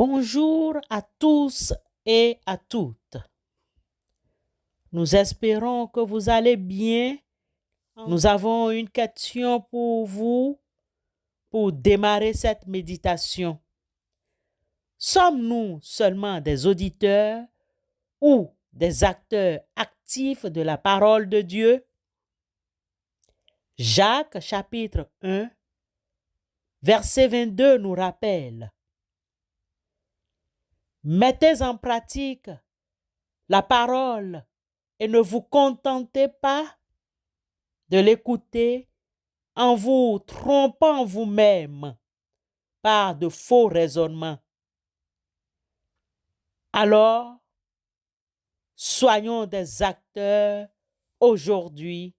Bonjour à tous et à toutes. Nous espérons que vous allez bien. Nous avons une question pour vous pour démarrer cette méditation. Sommes-nous seulement des auditeurs ou des acteurs actifs de la parole de Dieu? Jacques chapitre 1, verset 22 nous rappelle: mettez en pratique la parole et ne vous contentez pas de l'écouter en vous trompant vous-même par de faux raisonnements. Alors, soyons des acteurs aujourd'hui.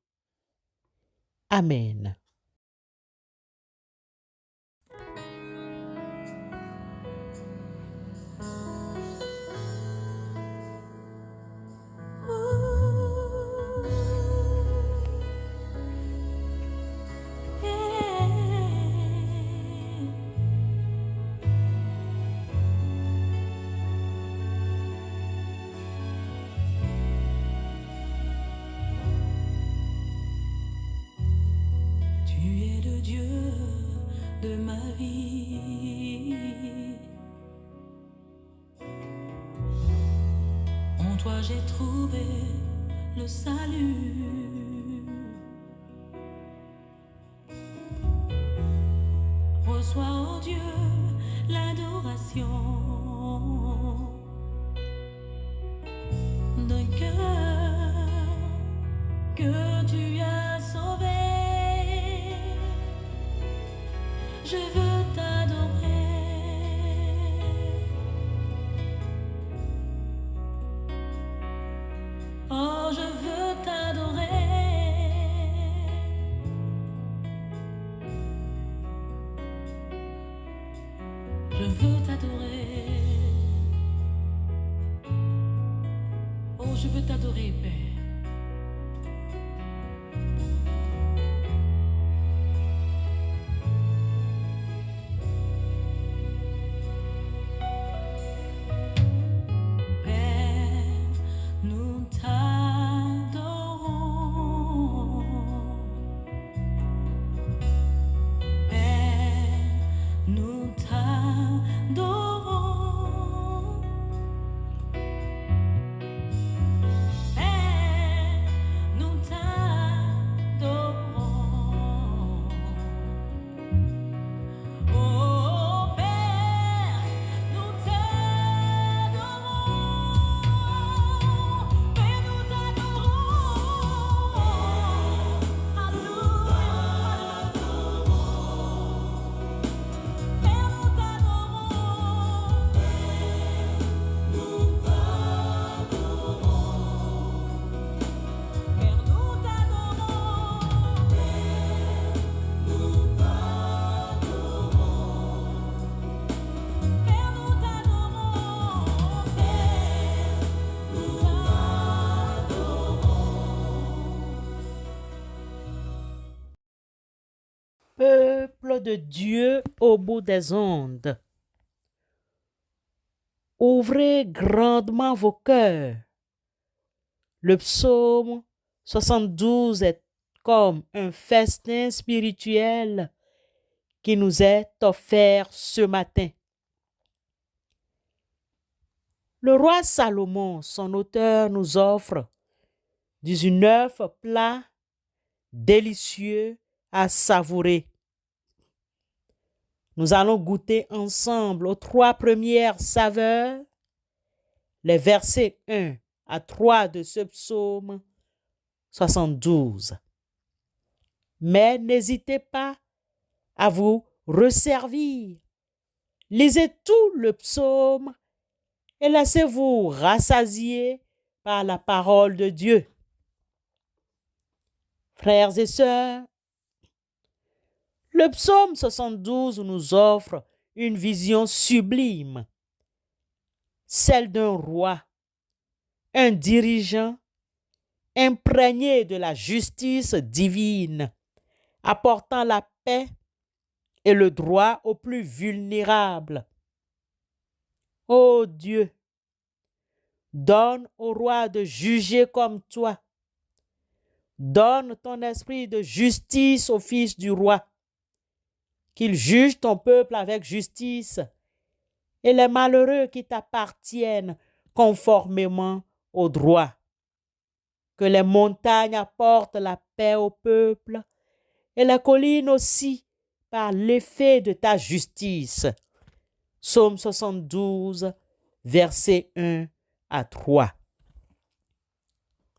Amen. De ma vie, en toi j'ai trouvé le salut. Reçois, oh Dieu, l'adoration d'un cœur que tu as sauvé. Je veux t'adorer. Oh, je veux t'adorer. Je veux t'adorer. Oh, je veux t'adorer, Père. Peuple de Dieu au bout des ondes, ouvrez grandement vos cœurs. Le psaume 72 est comme un festin spirituel qui nous est offert ce matin. Le roi Salomon, son auteur, nous offre 19 plats délicieux à savourer. Nous allons goûter ensemble aux 3 premières saveurs, les versets 1 à 3 de ce psaume 72. Mais n'hésitez pas à vous resservir. Lisez tout le psaume et laissez-vous rassasier par la parole de Dieu. Frères et sœurs, le psaume 72 nous offre une vision sublime, celle d'un roi, un dirigeant imprégné de la justice divine, apportant la paix et le droit aux plus vulnérables. Ô Dieu, donne au roi de juger comme toi. Donne ton esprit de justice au fils du roi, qu'il juge ton peuple avec justice et les malheureux qui t'appartiennent conformément au droit. Que les montagnes apportent la paix au peuple et les collines aussi par l'effet de ta justice. Psaume 72, versets 1 à 3.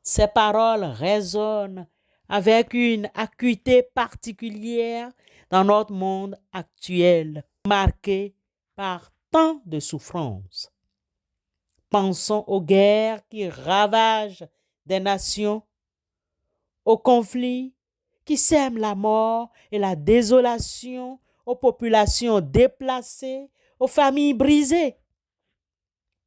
Ces paroles résonnent avec une acuité particulière dans notre monde actuel, marqué par tant de souffrances. Pensons aux guerres qui ravagent des nations, aux conflits qui sèment la mort et la désolation, aux populations déplacées, aux familles brisées.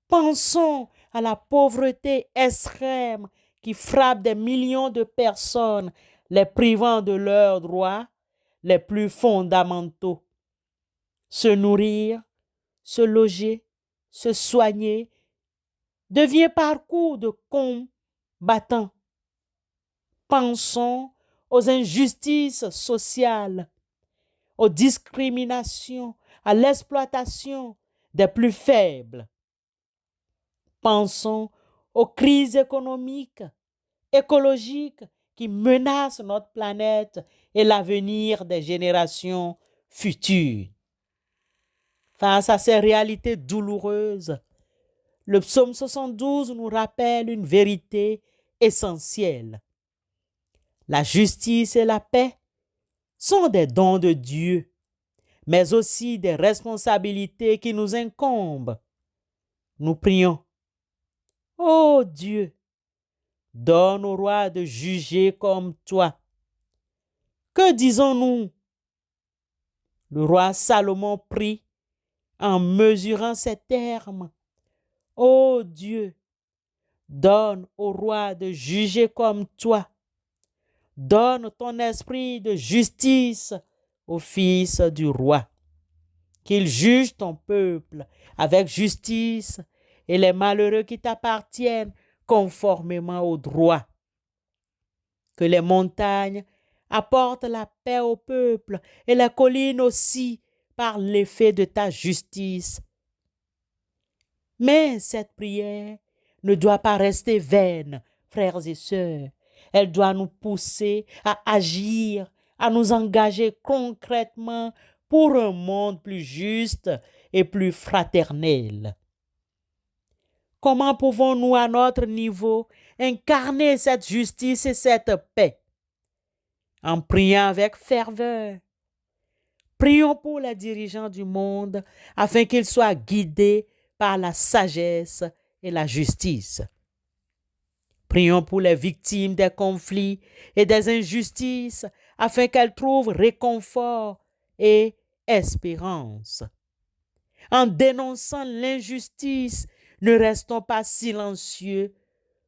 Pensons à la pauvreté extrême qui frappe des millions de personnes, les privant de leurs droits les plus fondamentaux. Se nourrir, se loger, se soigner devient parcours de combattants. Pensons aux injustices sociales, aux discriminations, à l'exploitation des plus faibles. Pensons aux crises économiques, écologiques qui menacent notre planète et l'avenir des générations futures. Face à ces réalités douloureuses, le psaume 72 nous rappelle une vérité essentielle. La justice et la paix sont des dons de Dieu, mais aussi des responsabilités qui nous incombent. Nous prions. Ô Dieu, donne au roi de juger comme toi. Que disons-nous? Le roi Salomon prie en mesurant ces termes. Ô Dieu, donne au roi de juger comme toi. Donne ton esprit de justice au fils du roi. Qu'il juge ton peuple avec justice et les malheureux qui t'appartiennent conformément au droit. Que les montagnes apportent la paix au peuple et les collines aussi par l'effet de ta justice. Mais cette prière ne doit pas rester vaine, frères et sœurs. Elle doit nous pousser à agir, à nous engager concrètement pour un monde plus juste et plus fraternel. Comment pouvons-nous à notre niveau incarner cette justice et cette paix? En priant avec ferveur. Prions pour les dirigeants du monde afin qu'ils soient guidés par la sagesse et la justice. Prions pour les victimes des conflits et des injustices afin qu'elles trouvent réconfort et espérance. En dénonçant l'injustice, ne restons pas silencieux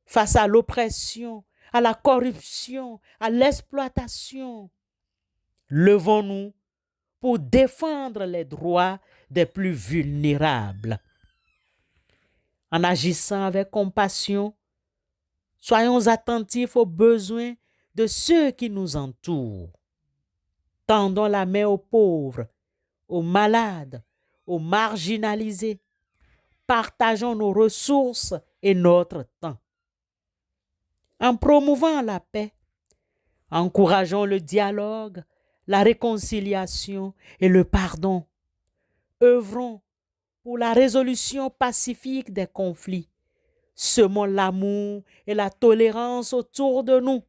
face à l'oppression, à la corruption, à l'exploitation. Levons-nous pour défendre les droits des plus vulnérables. En agissant avec compassion, soyons attentifs aux besoins de ceux qui nous entourent. Tendons la main aux pauvres, aux malades, aux marginalisés. Partageons nos ressources et notre temps. En promouvant la paix, encourageons le dialogue, la réconciliation et le pardon. Œuvrons pour la résolution pacifique des conflits. Semons l'amour et la tolérance autour de nous.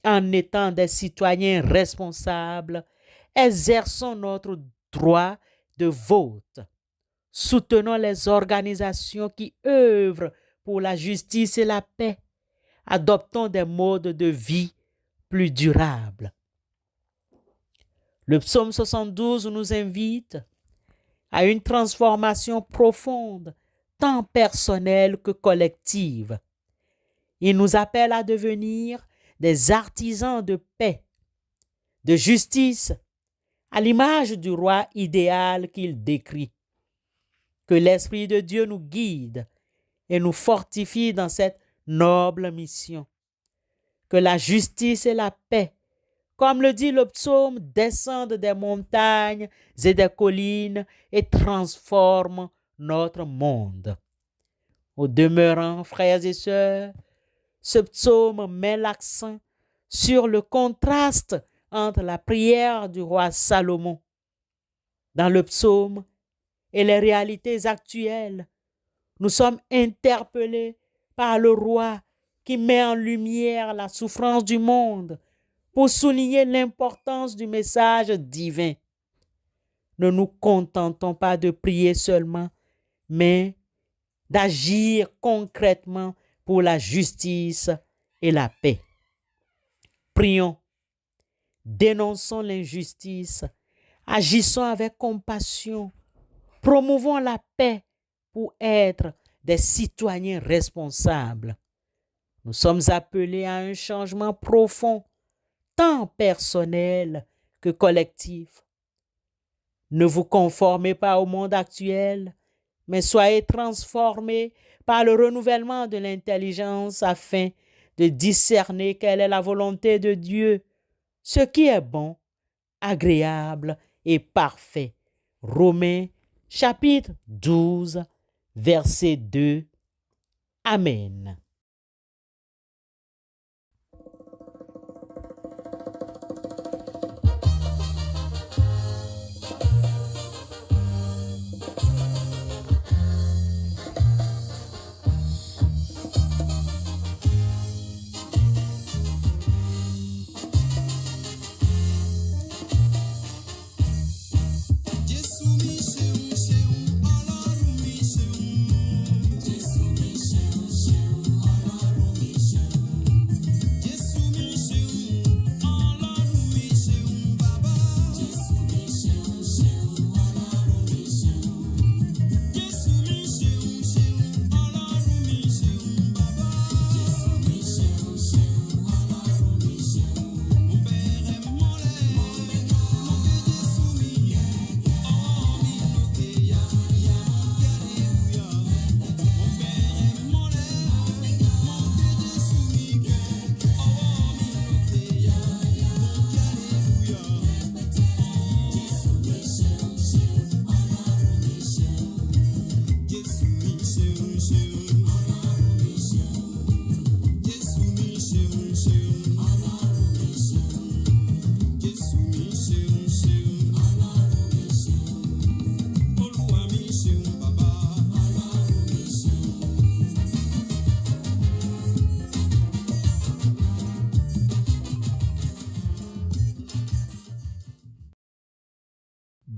En étant des citoyens responsables, exerçons notre droit de vote. Soutenons les organisations qui œuvrent pour la justice et la paix. Adoptons des modes de vie plus durables. Le psaume 72 nous invite à une transformation profonde, tant personnelle que collective. Il nous appelle à devenir des artisans de paix, de justice, à l'image du roi idéal qu'il décrit. Que l'Esprit de Dieu nous guide et nous fortifie dans cette noble mission. Que la justice et la paix, comme le dit le psaume, descendent des montagnes et des collines et transforment notre monde. Au demeurant, frères et sœurs, ce psaume met l'accent sur le contraste entre la prière du roi Salomon dans le psaume et les réalités actuelles. Nous sommes interpellés par le roi qui met en lumière la souffrance du monde pour souligner l'importance du message divin. Ne nous contentons pas de prier seulement, mais d'agir concrètement pour la justice et la paix. Prions, dénonçons l'injustice, agissons avec compassion, promouvons la paix pour être des citoyens responsables. Nous sommes appelés à un changement profond, tant personnel que collectif. Ne vous conformez pas au monde actuel, mais soyez transformés par le renouvellement de l'intelligence afin de discerner quelle est la volonté de Dieu, ce qui est bon, agréable et parfait. Romains chapitre 12, verset 2. Amen.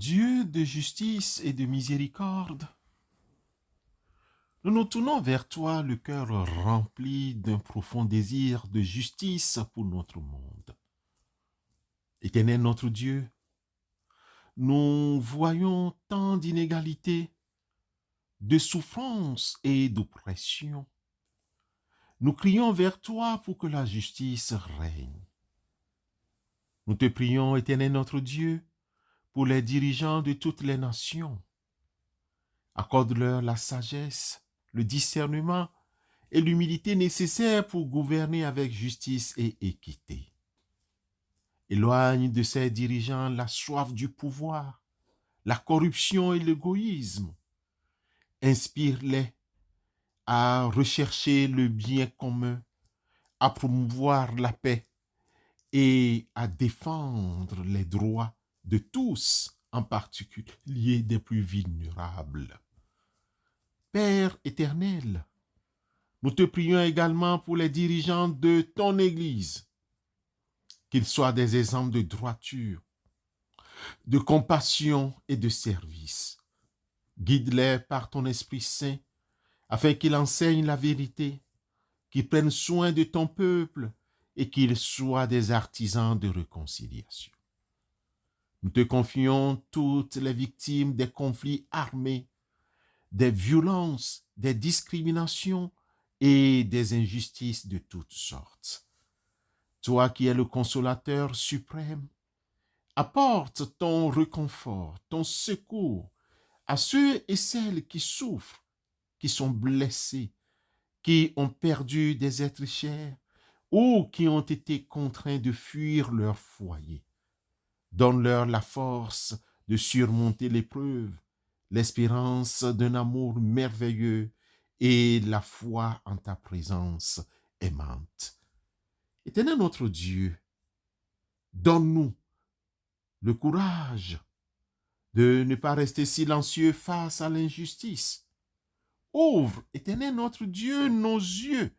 Dieu de justice et de miséricorde, nous nous tournons vers toi le cœur rempli d'un profond désir de justice pour notre monde. Éternel notre Dieu, nous voyons tant d'inégalités, de souffrances et d'oppression. Nous crions vers toi pour que la justice règne. Nous te prions, Éternel notre Dieu, pour les dirigeants de toutes les nations. Accorde-leur la sagesse, le discernement et l'humilité nécessaires pour gouverner avec justice et équité. Éloigne de ces dirigeants la soif du pouvoir, la corruption et l'égoïsme. Inspire-les à rechercher le bien commun, à promouvoir la paix et à défendre les droits de tous, en particulier des plus vulnérables. Père éternel, nous te prions également pour les dirigeants de ton Église, qu'ils soient des exemples de droiture, de compassion et de service. Guide-les par ton Esprit Saint, afin qu'ils enseignent la vérité, qu'ils prennent soin de ton peuple et qu'ils soient des artisans de réconciliation. Nous te confions toutes les victimes des conflits armés, des violences, des discriminations et des injustices de toutes sortes. Toi qui es le consolateur suprême, apporte ton réconfort, ton secours à ceux et celles qui souffrent, qui sont blessés, qui ont perdu des êtres chers ou qui ont été contraints de fuir leur foyer. Donne-leur la force de surmonter l'épreuve, l'espérance d'un amour merveilleux et la foi en ta présence aimante. Éternel notre Dieu, donne-nous le courage de ne pas rester silencieux face à l'injustice. Ouvre, Éternel notre Dieu, nos yeux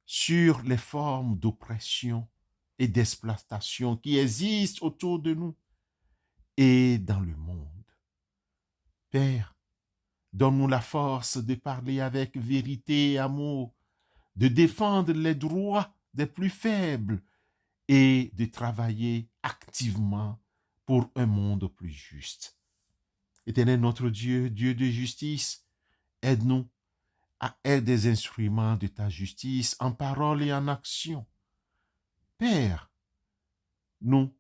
sur les formes d'oppression et d'exploitation qui existent autour de nous et dans le monde. Père, donne-nous la force de parler avec vérité et amour, de défendre les droits des plus faibles et de travailler activement pour un monde plus juste. Éternel notre Dieu, Dieu de justice, aide-nous à être des instruments de ta justice en parole et en action. Père, nous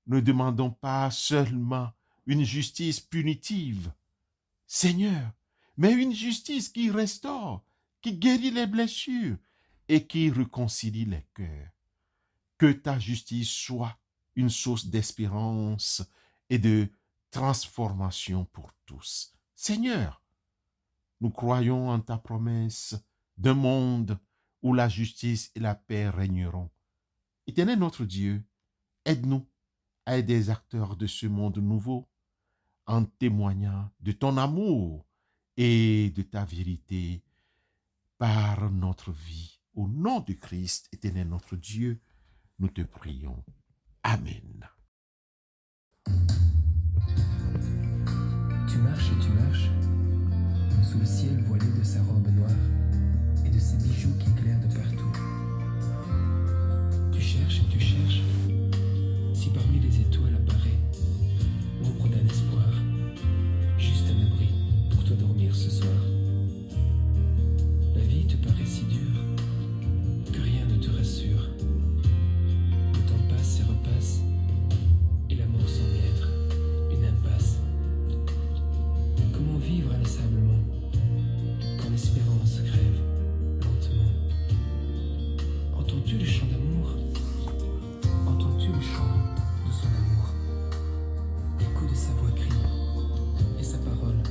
ne demandons pas seulement une justice punitive, Seigneur, mais une justice qui restaure, qui guérit les blessures et qui réconcilie les cœurs. Que ta justice soit une source d'espérance et de transformation pour tous. Seigneur, nous croyons en ta promesse d'un monde où la justice et la paix régneront. Éternel notre Dieu, aide-nous à être des acteurs de ce monde nouveau en témoignant de ton amour et de ta vérité par notre vie. Au nom de Christ, Éternel notre Dieu, nous te prions. Amen. Tu marches, sous le ciel voilé de sa robe noire et de ses bijoux qui éclairent de partout. Tu cherches, si parmi les étoiles apparaît l'ombre d'un espoir, juste un abri pour toi dormir ce soir. La vie te paraît si dure que rien ne te rassure. Le temps passe et repasse et l'amour semble être une impasse. Comment vivre inlassablement quand l'espérance crève lentement? Entends-tu le chant d'amour? Entends-tu le chant de son amour? L'écho de sa voix crie et sa parole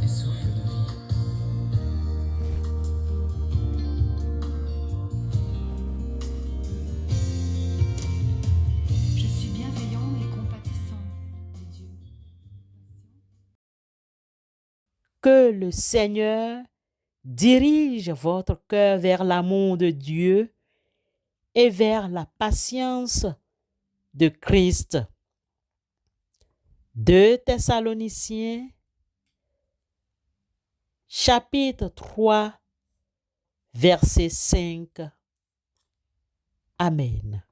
est souffle de vie. Je suis bienveillant et compatissant, dit Dieu. Que le Seigneur dirige votre cœur vers l'amour de Dieu et vers la patience de Christ. 2 Thessaloniciens, chapitre 3, verset 5. Amen.